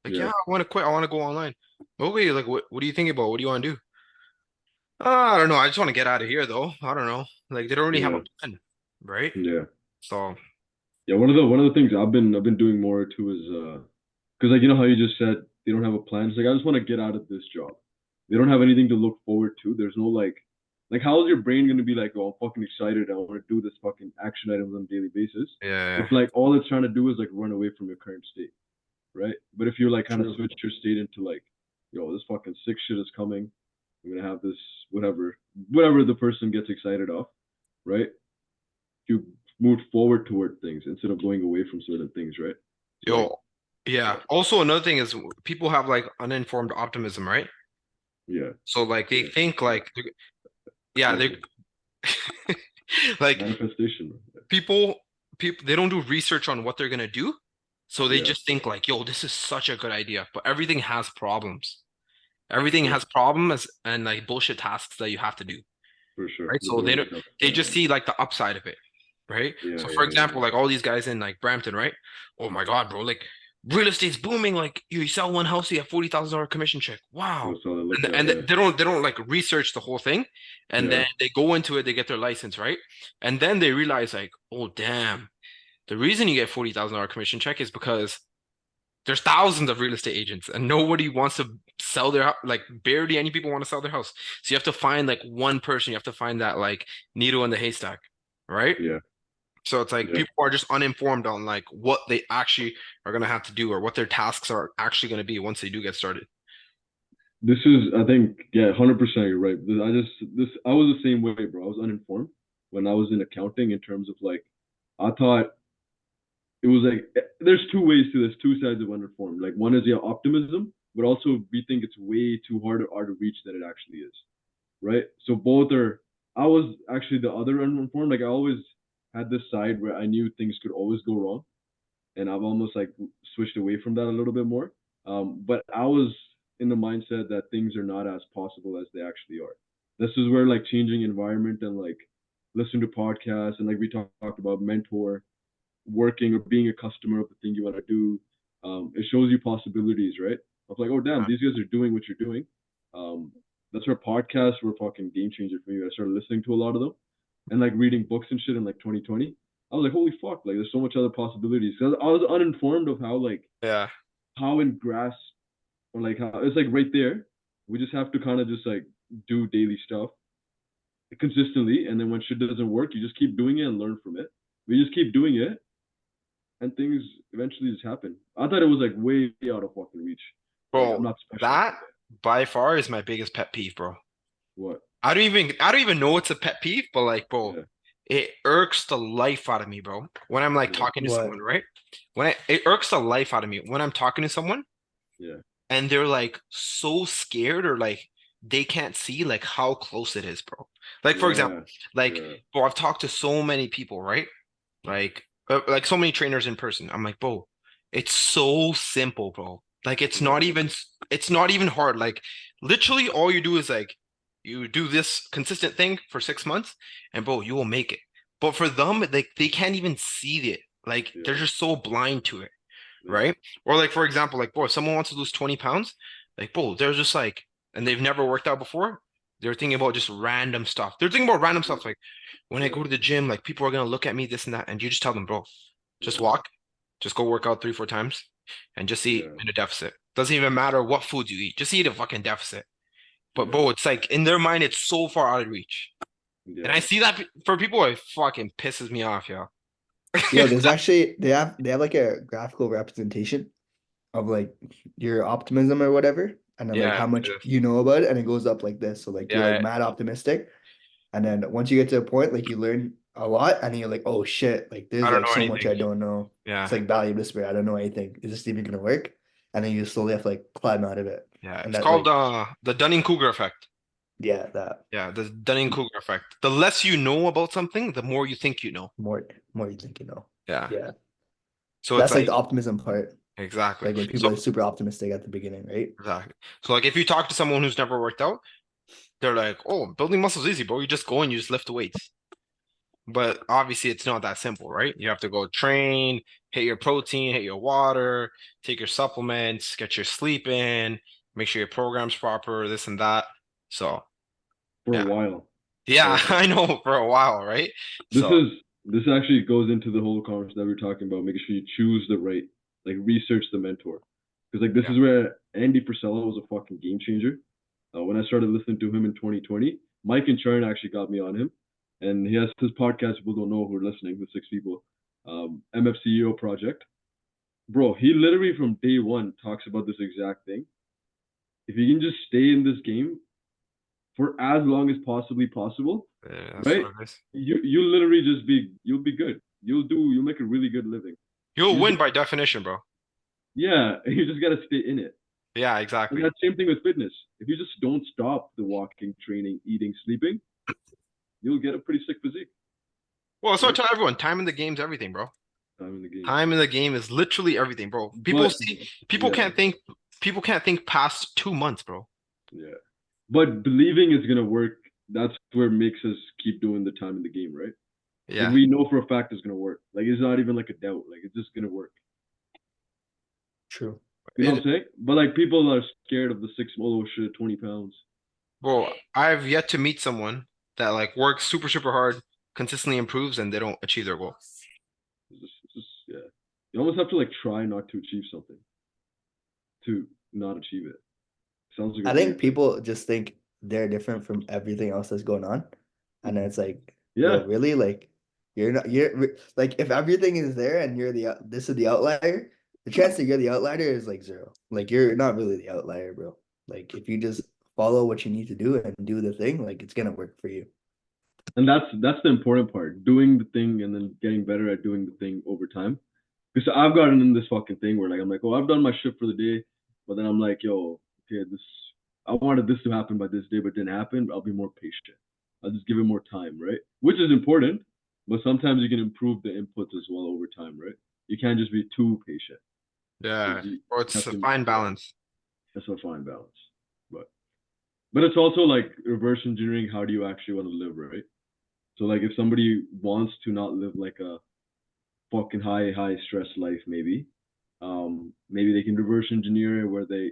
Like, yeah, Yeah. I want to quit. I want to go online. Okay, like what do you think about? What do you want to do? I don't know. I just want to get out of here though. I don't know. Like they don't really have a Yeah. plan, right? Yeah. So Yeah. One of the things I've been doing more too is because like you know how you just said they don't have a plan. It's like I just want to get out of this job. They don't have anything to look forward to. There's no like how is your brain gonna be like, oh, I'm fucking excited. I want to do this fucking action items on a daily basis. yeah, If like all it's trying to do is like run away from your current state, right? But if you like kind of True. switch your state into like, yo, this fucking sick shit is coming. I'm gonna have this whatever the person gets excited off, right? You move forward toward things instead of going away from certain things, right? So like, yo, yeah. yeah, Also, another thing is people have like uninformed optimism, right? yeah, So like they yeah. think like yeah, Same they thing. like Manifestation. people people they don't do research on what they're gonna do. So they Yeah, just think like, yo, this is such a good idea, but everything has problems. for Everything sure, has problems and like bullshit tasks that you have to do, for sure. right? So Nothing they always don't comes. they Yeah, just see like the upside of it, right? yeah, So for yeah, yeah. example, like all these guys in like Brampton, right? Oh my God, bro, like real estate's booming. Like you sell one house, you have $40,000 commission check. Wow. That's all it looks at. And Yeah, they don't like research the whole thing, and yeah, then they go into it, they get their license, right? And then they realize like, oh damn, the reason you get $40,000 commission check is because there's thousands of real estate agents and nobody wants to sell their like barely any people want to sell their house. So you have to find like one person, you have to find that like needle in the haystack, right? yeah, So it's like Yeah. people are just uninformed on like what they actually are gonna have to do or what their tasks are actually gonna be once they do get started. This is, I think, yeah, 100% you're right. I was the same way, bro. I was uninformed when I was in accounting in terms of like, I thought it was like, there's two ways to this, two sides of uninformed. Like, one is, yeah, optimism, but also we think it's way too hard to reach than it actually is, right? So both are, I was actually the other uninformed. Like, I always had this side where I knew things could always go wrong. And I've almost like switched away from that a little bit more. But I was in the mindset that things are not as possible as they actually are. This is where like changing environment and like listen to podcasts and like we talked about mentor, working or being a customer of the thing you want to do. It shows you possibilities, right? Of like, oh damn, Yeah. these guys are doing what you're doing. That's where podcasts were fucking game changer for me. I started listening to a lot of them and like reading books and shit in like 2020. I was like, holy fuck, like there's so much other possibilities. Cause I was uninformed of how like Yeah. how in grass or like how it's like right there. We just have to kind of just like do daily stuff consistently, and then when shit doesn't work, you just keep doing it and learn from it. We just keep doing it, and things eventually just happen. I thought it was like way out of fucking reach. Like I'm Bro, not special. that by far is my biggest pet peeve, bro. What? I don't even know it's a pet peeve, but like, bro, Yeah, it irks the life out of me, bro. When I'm like yeah, talking to What? someone, right? It irks the life out of me when I'm talking to someone yeah, and they're like so scared or like they can't see like how close it is, bro. Like for example, yeah, like yeah, bro, I've talked to so many people, right? Like so many trainers in person. I'm like, bro, it's so simple, bro. Like yeah, it's not even hard. Like literally all you do is like you do this consistent thing for 6 months and bro, you will make it. But for them, like they can't even see it. Like they're yeah, just so blind to it, yeah, right? Or like for example, like bro, if someone wants to lose 20 pounds, like bro, they're just like, and they've never worked out before, they're thinking about just random stuff. They're thinking about random stuff like when I yeah, go to the gym, like people are gonna look at me, this and that, and you just tell them, bro, just yeah, walk, just go work out 3, 4 times, and just eat yeah, in a deficit. Doesn't even matter what food you eat, just eat a fucking deficit. But yeah, bro, it's like in their mind, it's so far out of reach. And I yeah. see that for people, it fucking pisses me off, yo. There's actually they have like a graphical representation of like your optimism or whatever, and then like Yeah, how much you know about it, and it goes up like this. So like you're like yeah, mad optimistic, and then once you get to a point, like you learn a lot, and then you're like, oh shit, like I there's don't like know so much anything. I don't know. It's Yeah, like value whisper. I don't know anything. Is this even gonna work? And then you slowly have to like climb out of it. yeah. And It's that called like the Dunning-Kruger effect. yeah, that Yeah, the Dunning-Kruger effect. The less you know about something, the more you think you know. more more you think you know. Yeah. Yeah. So it's That's like like the optimism part. exactly. Like when people So are super optimistic at the beginning, right? exactly. So like if you talk to someone who's never worked out, they're like, "Oh, building muscles is easy, bro. You just go and you just lift the weights." But obviously, it's not that simple, right? You have to go train, hit your protein, hit your water, take your supplements, get your sleep in, make sure your program's proper, this and that. So, For a yeah. while. Yeah, For a while. I know for a while, right? This So, is this actually goes into the whole conversation that we are talking about, making sure you choose the right, like research the mentor, because like this yeah. is where Andy Frisella was a fucking game changer. When I started listening to him in 2020, Mike and Sharon actually got me on him, and he has his podcast. People don't know who are listening. The 6 people, MFCEO project, bro. He literally from day one talks about this exact thing. If you can just stay in this game for as long as possibly possible, Yeah, that's right? what it is. You literally just you'll be good. You'll make a really good living. You'll You just win by definition, bro. yeah, you just gotta stay in it. Yeah, And exactly. that same thing with fitness. If you just don't stop the walking, training, eating, sleeping, you'll get a pretty sick physique, Well, so I right? tell everyone, time in the game's everything, bro. Time in the game. Time in the game is literally everything, bro. People But see, yeah, people can't think past 2 months, bro. yeah. But believing it's gonna work, that's where it makes us keep doing the time in the game, right? Like Yeah. we know for a fact it's gonna work. Like it's not even like a doubt. Like it's just gonna work. True. You know what I'm saying? But like people are scared of the six oh shit, 20 pounds. Bro, I've yet to meet someone that like works super, super hard, consistently improves, and they don't achieve their goal. It's just yeah. You almost have to like try not to achieve something to not achieve it. Sounds like a I weird think thing. people just think they're different from everything else that's going on. And then it's like, yo, Yeah, really? Like, You're not you're like if everything is there and you're this is the outlier, the chance that you're the outlier is like zero. Like you're not really the outlier, bro. Like if you just follow what you need to do and do the thing, like it's gonna work for you. And that's the important part, doing the thing and then getting better at doing the thing over time. Because I've gotten in this fucking thing where like I'm like, oh, I've done my shift for the day, but then I'm like, yo, okay, this I wanted this to happen by this day, but it didn't happen. I'll be more patient. I'll just give it more time, right? Which is important, but sometimes you can improve the inputs as well over time, right? You can't just be too patient because Yeah. you Or it's have a to, fine yeah, balance. that's a fine balance. But it's also like reverse engineering. How do you actually want to live, right? So like if somebody wants to not live like a fucking high stress life, maybe they can reverse engineer it where they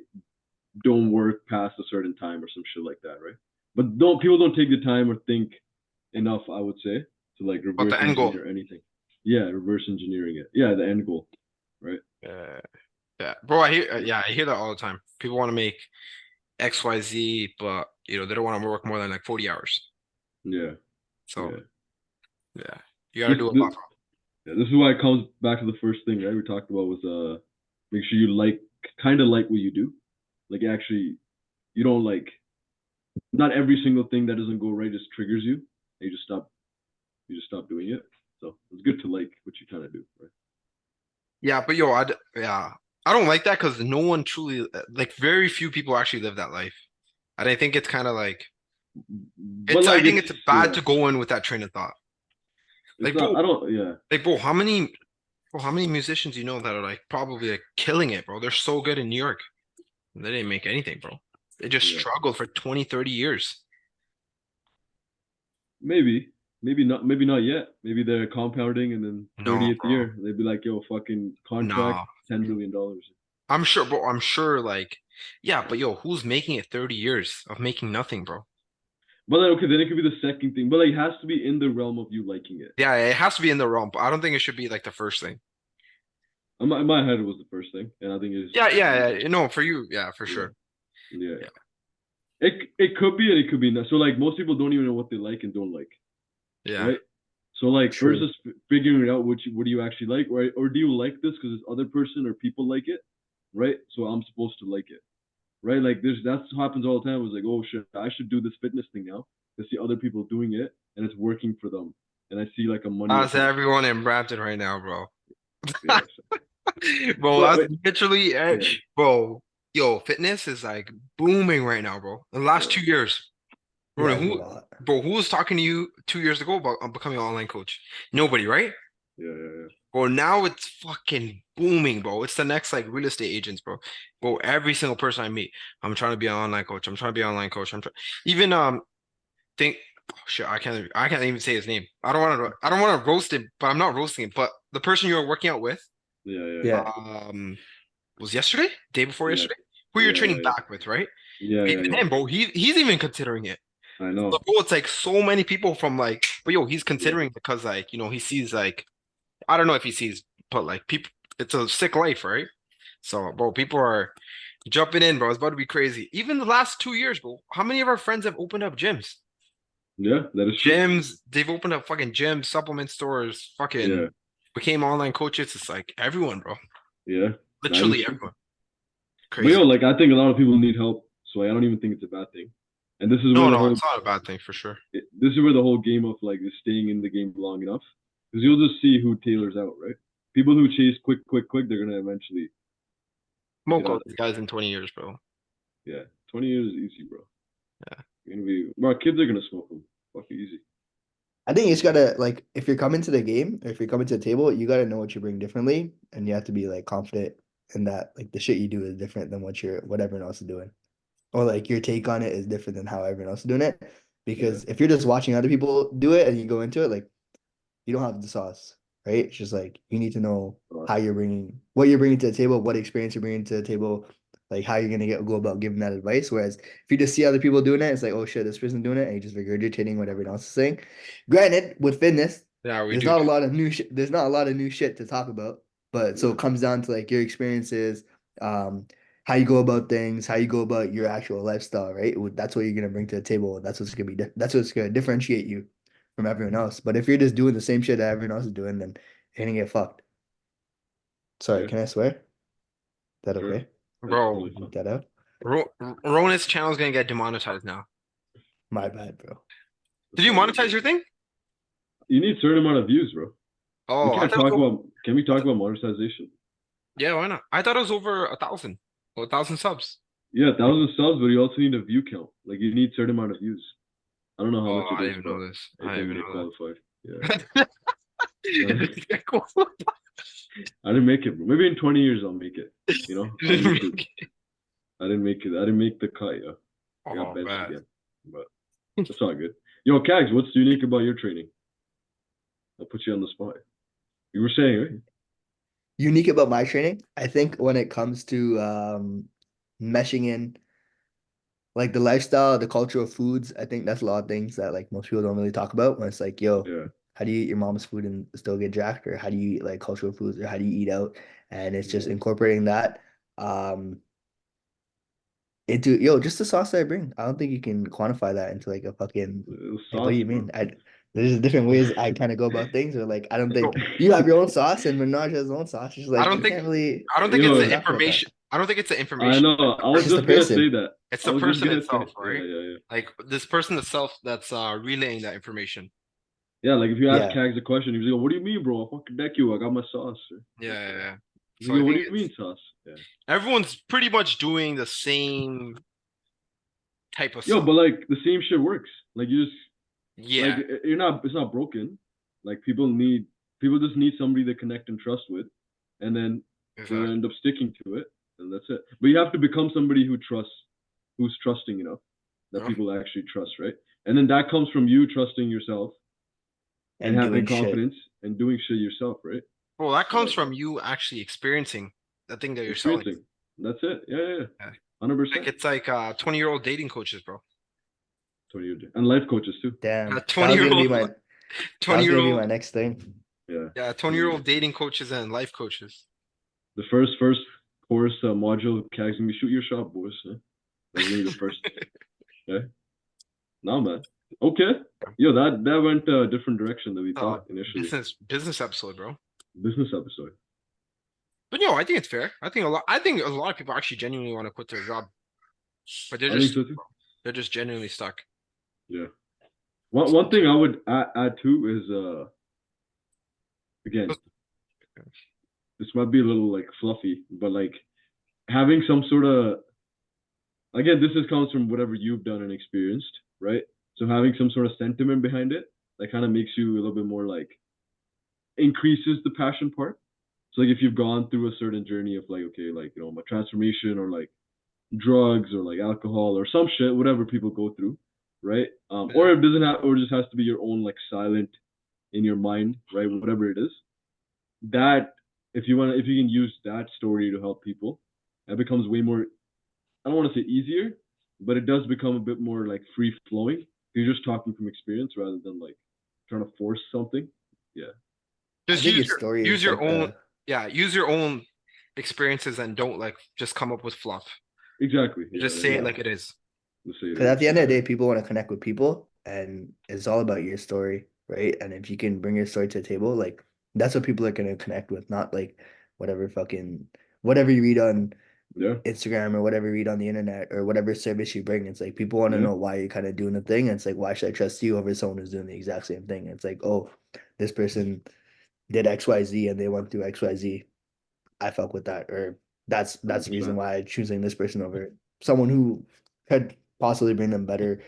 don't work past a certain time or some shit like that, right? But don't people don't take the time or think enough, I would say, to like But reverse the end goal. engineer anything. Yeah, reverse engineering it. Yeah, the end goal, right? Yeah. Yeah. Bro, I hear that all the time. People want to make XYZ, but they don't want to work more than like 40 hours. Yeah, So yeah. yeah, you got to This, do a this lot. yeah, this is why it comes back to the first thing, right? We talked about was make sure you like kind of like what you do. Like actually you don't like not every single thing that doesn't go right just triggers you. You just stop doing it. So it's good to like what you're trying to do, right? Yeah, but yeah, I don't like that because no one truly like very few people actually live that life. And I think it's kind of like But I like think it's it's bad yeah, to go in with that train of thought. it's Like, not. bro, I don't. Yeah, how many musicians you know that are like probably like killing it, bro? They're so good in New York. They didn't make anything, bro. They just yeah. struggled for 20, 30 years. Maybe, maybe not yet. Maybe they're compounding, and then No, 30th bro. year they'd be like, yo, fucking contract, No. $10 million. I'm sure, bro. I'm sure, like, yeah, but yo, who's making it 30 years of making nothing, bro? But then okay, then it could be the second thing. But like, it has to be in the realm of you liking it. Yeah, it has to be in the realm, but I don't think it should be like the first thing. In my head, it was the first thing, and I think it's No, for you, yeah, for yeah, sure. yeah. Yeah, It could be and it could be not. So like most people don't even know what they like and don't like, yeah. right? So like first True. is figuring out what do you actually like, right? Or do you like this because this other person or people like it, right? So I'm supposed to like it, right? Like that's what happens all the time. It's like, oh shit, I should do this fitness thing now. I see other people doing it and it's working for them, and I see like a money That's attached. everyone in Brampton right now, bro. Yeah, Bro, but that's literally, yeah, bro. Yo, fitness is like booming right now, bro. In the last yeah, 2 years, Yeah, it's a who, lot. bro, who was talking to you 2 years ago about becoming an online coach? Nobody, right? yeah. Bro, now it's fucking booming, bro. It's the next like real estate agents, bro. Bro, every single person I meet, I'm trying to be an online coach. I'm trying to be an online coach. Even think oh, shit, I can't even say his name. I don't want to roast him, but I'm not roasting him. But the person you were working out with, Yeah. um, was yesterday, day before Yeah, yesterday, who you're yeah, training yeah, back with, right? yeah, Even yeah. him, bro, he's even considering it. I So, know. bro, it's like so many people from like, but yo, he's Yeah, considering because like, he sees like, I don't know if he sees, but like people, it's a sick life, right? So, bro, people are jumping in, bro. It's about to be crazy. Even the last 2 years, bro. How many of our friends have opened up gyms? yeah, that is true. Gyms, they've opened up fucking gyms, supplement stores, Yeah, fucking became online coaches. It's like everyone, bro. yeah, that is Literally true. everyone. But Crazy. yo, like I think a lot of people need help, so I don't even think it's a bad thing. And this is where No, the no, whole it's not a bad thing for sure. this is where the whole game of like just staying in the game long enough, because you'll just see who tailors out, right? People who chase quick, they're gonna eventually get Smoke out all of these it. guys in 20 years, bro. Yeah, 20 years is easy, bro. Yeah. You're gonna be, bro. Kids are gonna smoke them. Fuck easy. I think you just gotta like if you're coming to the game or if you're coming to the table, you gotta know what you bring differently, and you have to be like confident in that like the shit you do is different than what everyone else is doing, or like your take on it is different than how everyone else is doing it. Yeah, Because if you're just watching other people do it and you go into it, like you don't have the sauce, right? It's just like you need to know uh, how you're bringing what you're bringing to the table, what experience you're bringing to the table, like how you're gonna go about giving that advice. Whereas if you just see other people doing it, it's like, oh shit, this person doing it, and you just regurgitating what everyone else is saying. Granted, with fitness, Yeah, we there's do. not a lot of new shit. There's not a lot of new shit to talk about, but so yeah, it comes down to like your experiences, um, how you go about things, how you go about your actual lifestyle, right? That's what you're gonna bring to the table. That's what's gonna differentiate you from everyone else. But if you're just doing the same shit that everyone else is doing, then you're gonna get fucked. Sorry, Yeah, can I swear? Is that sure. okay? That's Bro, totally Leave fine. that out? Ronit's channel is gonna get demonetized now. My bad, bro. Did That's you all good, monetize bro. your thing? You need certain amount of views, bro. We Oh, I can't thought it talk was about. Can we talk about monetization? yeah, why not? I thought it was over 1,000 or 1,000 subs. Yeah, 1,000 subs, but you also need a view count. Like you need certain amount of views. I don't know how Oh, much it I is, didn't even but know this. I I think didn't they even qualified. Yeah. know that. I didn't make it, bro. Maybe in 20 years I'll make it. You know, on YouTube. I didn't make it. I didn't make the cut, yeah. I got Oh benched man. again. But that's all good. Yo, Kags, what's unique about your training? I'll put you on the spot. You were saying, right? Unique about my training, I think when it comes to meshing in like the lifestyle, the culture of foods, I think that's a lot of things that like most people don't really talk about when it's like, yo, Yeah. how do you eat your mom's food and still get jacked? Or how do you eat like cultural foods or how do you eat out? And it's just Yeah. incorporating that um into just the sauce that I bring. I don't think you can quantify that into like a fucking It was like what do sauce, you bro. mean? There's different ways I kind of go about things, or like I don't think you have your own sauce and Manraj has his own sauce. It's just I like don't you think can't really I don't think it's really Yo, the talk about that. information. I don't think it's the I information. know. It's the I was It's just person. the just gonna say person. that. It's I the was just person gonna say, itself, yeah, right? yeah, yeah. Like this person itself that's relaying that information. Yeah, like if you ask Yeah. Kags a question, he's like, "What do you mean, bro? I fucking deck you. I got my sauce." Yeah, Like, yeah, yeah. he's So like, I "Yo, what think do you it's mean sauce?" Yeah. everyone's pretty much doing the same type of Yo, stuff. but like the same shit works. Like you just like Yeah, you're not. It's not broken. Like people just need somebody to connect and trust with, and then they'll exactly. end up sticking to it, and that's it. But you have to become somebody who's trusting enough that Yeah. people actually trust, right? And then that comes from you trusting yourself and And having doing shit. confidence and doing shit yourself, right? Well, that So comes like from you actually experiencing the thing that you're selling. experiencing. That's it. Yeah, yeah, yeah. Yeah. Hundred Like percent. it's like 20-year-old dating coaches, bro. 20 years and life coaches too. Damn. That 20 was year gonna be old my 20 year old next thing. Yeah, yeah, 20-year old dating coaches and life coaches. the first course module CAG's gonna be shoot your shot, boys. Huh? That's gonna be the first. Okay, now man. Okay, yo, that went a different direction than we uh thought initially. business episode, bro. Business episode. But I think it's fair. I think a lot of people actually genuinely want to quit their job, but I think so too. they're just genuinely stuck. Yeah. One thing I would add too is again, this might be a little like fluffy, but like having some sort of again, this is comes from whatever you've done and experienced, right? So having some sort of sentiment behind it that kind of makes you a little bit more like increases the passion part. So like if you've gone through a certain journey of like okay, like my transformation or like drugs or like alcohol or some shit, whatever people go through, right? Yeah. Or it doesn't have, or it just has to be your own like silent in your mind, right? Whatever it is, that if you can use that story to help people, that becomes way more. I don't want to say easier, but it does become a bit more like free flowing. You're just talking from experience rather than like trying to force something. Yeah, I Just think your story use is your like own the use your own experiences and don't like just come up with fluff. exactly. Yeah, Just there say you it go. like yeah. it is. Let's say it Because is. at the end of the Yeah, day, people want to connect with people, and it's all about your story, right? And if you can bring your story to the table, like that's what people are gonna connect with, not like whatever fucking whatever you read on yeah, Instagram or whatever you read on the internet or whatever service you bring. It's like people want to yeah, know why you're kind of doing the thing. And it's like, why should I trust you over someone who's doing the exact same thing? And it's like, oh, this person did XYZ and they went through XYZ. I fuck with that, or that's hundred the reason percent. why I'm choosing this person over someone who could possibly bring them better,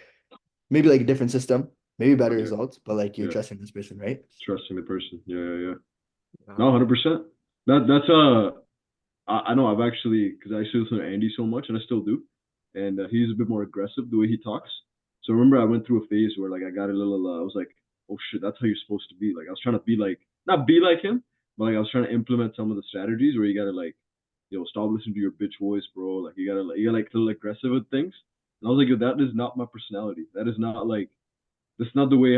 maybe like a different system, maybe better But yeah, results, but like you're yeah, trusting this person, right? trusting the person. Yeah, yeah, yeah. Uh, No, 100%. That's I know I've actually because I used to listen to Andy so much and I still do, and he's a bit more aggressive the way he talks. So I remember I went through a phase where like I got a little I was like, oh shit, that's how you're supposed to be. Like I was trying to be like not be like him, but like I was trying to implement some of the strategies where you gotta like, stop listening to your bitch voice, bro. Like you gotta like a little aggressive with things. And I was like, yo, that is not my personality. That is not like that's not the way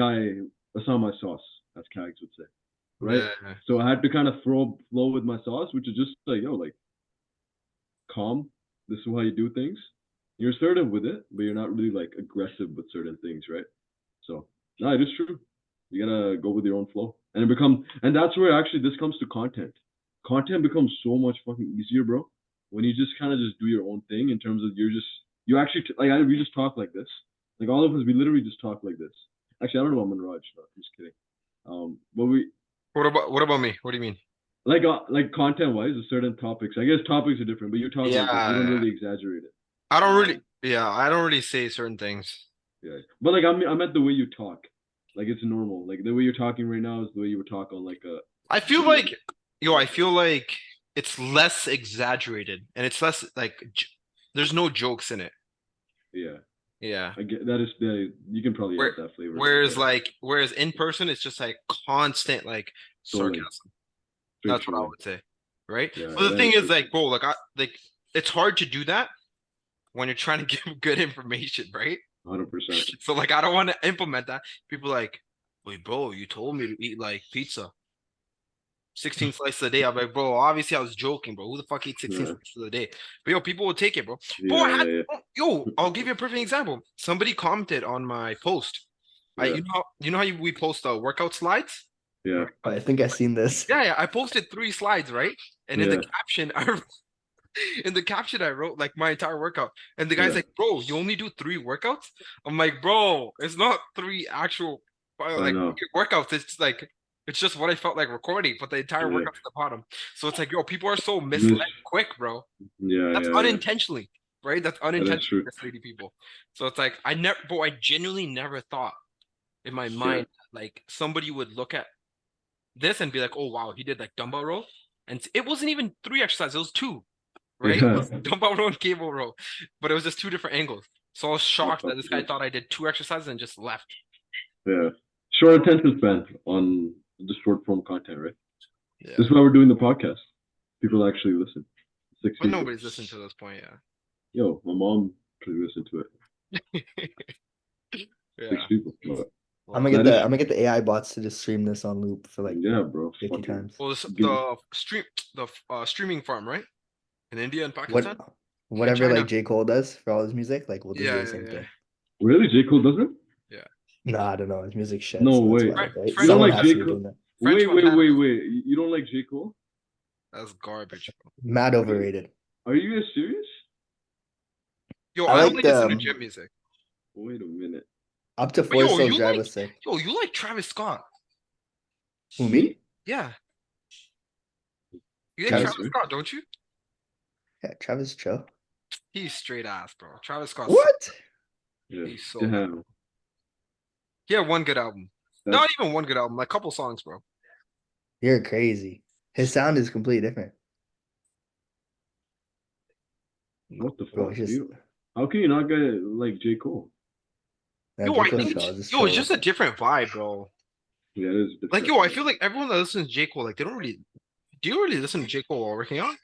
that's not my sauce, as Kags would say, right? yeah. So I had to kind of flow with my sauce, which is just like, yo, like calm. This is how you do things. You're assertive with it, but you're not really like aggressive with certain things, right? So no, it is true. You gotta go with your own flow, and that's where actually this comes to content. Content becomes so much fucking easier, bro. When you just kind of just do your own thing in terms of you actually we just talk like this. Like all of us, we literally just talk like this. Actually, I don't know about Manraj. No, I'm just kidding. But What about me? What do you mean? like content wise, certain topics. I guess topics are different, but you talk like this. You don't Yeah, really exaggerate it. I don't really. Yeah, I don't really say certain things. Yeah, but like I meant the way you talk. Like it's normal. Like the way you're talking right now is the way you would talk on like a I feel video. like, I feel like it's less exaggerated and it's less like there's no jokes in it. Yeah. Yeah. I get that is you can probably Where, add that flavor. whereas in person it's just like constant like Trolling. sarcasm. Straight That's what I trolling. would say. Right? Yeah, But the that thing is is like, bro, like it's hard to do that when you're trying to give good information, right? 100%. So like I don't want to implement that. People like, wait, bro, you told me to eat like pizza. 16 slices a day. I'm like, bro, obviously I was joking, bro. Who the fuck eats 16 Yeah. slices a day? But yo, people will take it, bro. Bro, Yeah. yo, I'll give you a perfect example. Somebody commented on my post. Yeah. You know how we post workout slides? Yeah. I think I've seen this. Yeah, I posted 3 slides, right? And in the Yeah. caption, I wrote like my entire workout. And the guy's Yeah. like, bro, you only do 3 workouts? I'm like, bro, it's not 3 actual I like know. workouts. It's just what I felt like recording, but the entire Yeah. workout's at the bottom. So it's like, yo, people are so Miss- misled quick, bro. Yeah. That's Yeah. unintentionally, right? That's That is unintentionally true. misleading people. So it's like I genuinely never thought in my Yeah. mind like somebody would look at this and be like, oh wow, he did like dumbbell row. And it wasn't even 3 exercises, it was 2, right? It Yeah. was dumbbell row and cable row, but it was just 2 different angles. So I was shocked that this guy thought I did 2 exercises and just left. Yeah. Short attention span on the short form content, right? Yeah. This is why we're doing the podcast. People actually listen. 6 But people. nobody's listened to this point, yeah. Yo, my mom probably listened to it. 6 Yeah. people. But I'm gonna get the AI bots to just stream this on loop for like yeah, bro. 50 Fucking times. Well, the streaming farm, right? In India and Pakistan. Whatever China. like J. Cole does for all his music, like we'll just do the same thing. Really? J. Cole doesn't? No, I don't know. His music shit. No so that's way. why, right? French You don't Someone like has J. to be Cole? doing that. French Wait. Montana. You don't like J. Cole? That's garbage, bro. Mad overrated. Are you guys serious? Yo, I I like only listen to the gym music. Wait a minute. Up to But Four yo, Souls you Drive like was sick. you like Travis Scott. Who, me? Yeah. You like Travis- Travis Scott, don't you? Yeah, Travis Cho. He's straight ass, bro. Travis Scott. What? Yeah. He's so Damn. good. He had one good album. That's- Not even one good album, like a couple songs, bro. You're crazy. His sound is completely different. What the Bro, fuck? it's just How can you not get like J. Cole? man, Yo, J. I Cole's think chill, just it's chill. just a different vibe, bro. Yeah, it is different. Like, yo, I feel like everyone that listens to J. Cole, like, they don't really. Do you really listen to J. Cole while working out?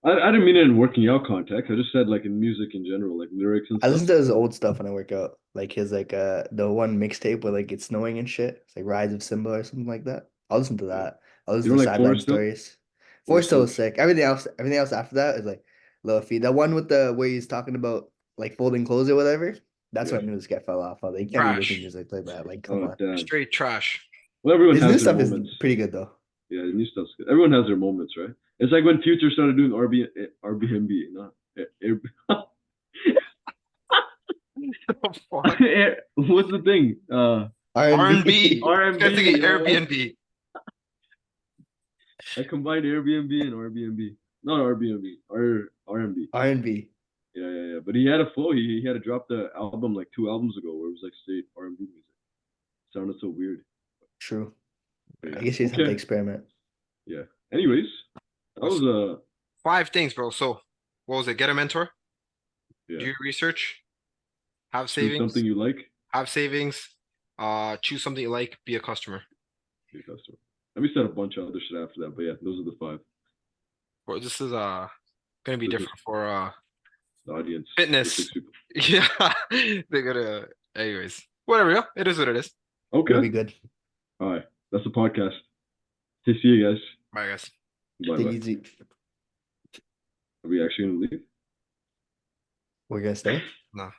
I didn't mean it in working out context. I just said like in music in general, like lyrics and I stuff. listen to his old stuff when I work out. Like his the one mixtape where like it's snowing and shit. It's like Rise of Simba or something like that. I'll listen to that. I'll listen You to don't like Sideline Forest Hill? Stories. Forest Forest Hill Hill. is sick. Everything else after that is like low feed. The one with the where he's talking about like folding clothes or whatever. That's Yeah. what music I fell off of. You can't be Trash. making music like that. Like, come Oh on. damn. Straight trash. Well, everyone His has new their stuff is moments. pretty good though. Yeah, the new stuff's good. Everyone has their moments, right? It's like when Future started doing Airbnb, not Air, what's the thing? R&B. R&B, Guys thinking yeah. Airbnb. I combined Airbnb and Airbnb. Not Airbnb, R&B. R&B. Yeah. But he had a flow. He had to drop the album like 2 albums ago where it was like straight R&B music. Sounded so weird. True. But yeah. I guess you just have to experiment. Yeah. Anyways, that was 5 things, bro. So, what was it? Get a mentor. yeah. Do your research. Have Choose savings. something you like. Have savings. Choose something you like. Be a customer. Be a customer. Let me set a bunch of other shit after that, but yeah, those are the 5. Bro, this is gonna be This is- different for The audience. the fitness. 6 people. Yeah, they're gonna. Anyways, whatever. Yeah, it is what it is. It'll Okay. be good. All right. That's the podcast. See you guys. Bye, guys. Bye Take bye. it easy. Are we actually gonna leave? We're gonna stay. No.